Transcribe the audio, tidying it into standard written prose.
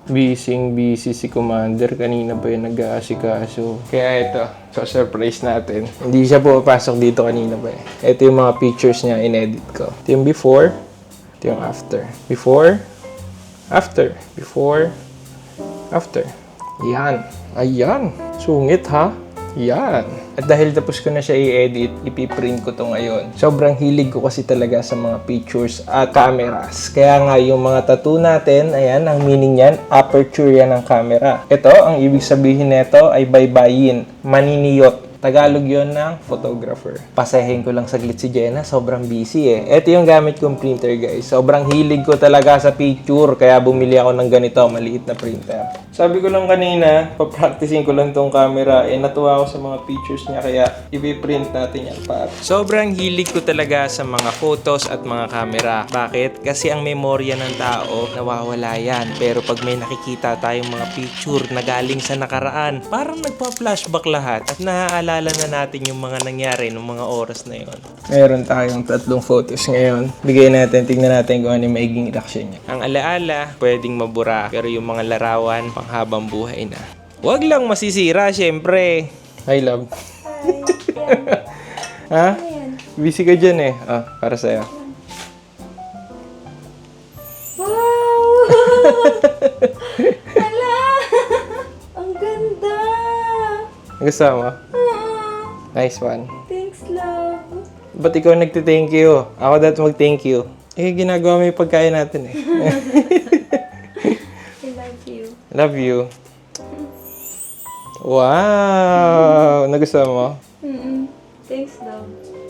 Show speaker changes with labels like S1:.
S1: Busy si Commander. Kanina pa yung nag-aasikaso. Kaya ito, so surprise natin. Hindi siya pumapasok dito kanina pa eh. Ito yung mga pictures niya, in-edit ko. Ito yung before, ito yung after. Before, after. Before, after. Yan. Ayan. Sungit ha? Yan. At dahil tapos ko na siya i-edit, ipiprint ko to ngayon. Sobrang hilig ko kasi talaga sa mga pictures at cameras. Kaya nga yung mga tattoo natin, ayan, ang meaning yan, aperture yan ng camera. Ito, ang ibig sabihin nito ay baybayin, maniniyot. Tagalog yon ng photographer. Pasahin ko lang saglit si Jenna, sobrang busy eh. Ito yung gamit kong printer guys. Sobrang hilig ko talaga sa picture, kaya bumili ako ng ganito, maliit na printer. Sabi ko lang kanina, papracticing ko lang tong camera, eh natuwa ako sa mga pictures niya, kaya ipiprint natin yan para. Sobrang hilig ko talaga sa mga photos at mga camera. Bakit? Kasi ang memorya ng tao, nawawala yan. Pero pag may nakikita tayong mga picture na galing sa nakaraan, parang nagpa-flashback lahat at naaalala na natin yung mga nangyari ng mga oras na yon. Meron tayong 3 photos ngayon. Bigay natin, tingnan natin kung ano yung maiging reaction niya. Ang alaala, pwedeng mabura. Pero yung mga larawan, panghabang buhay na. Huwag lang masisira, syempre. Hi, love.
S2: Hi.
S1: Ha? Busy ka dyan eh. Ah, para sa'yo.
S2: Wow! Hala! Ang ganda!
S1: Gusto mo? Nice one.
S2: Thanks, love.
S1: Ba't ikaw nagti-thank you? Ako dapat mag-thank you. Eh, ginagawa mo yung pagkain natin eh.
S2: I love you.
S1: Love you. Wow! Nagustuhan mo?
S2: Thanks, love.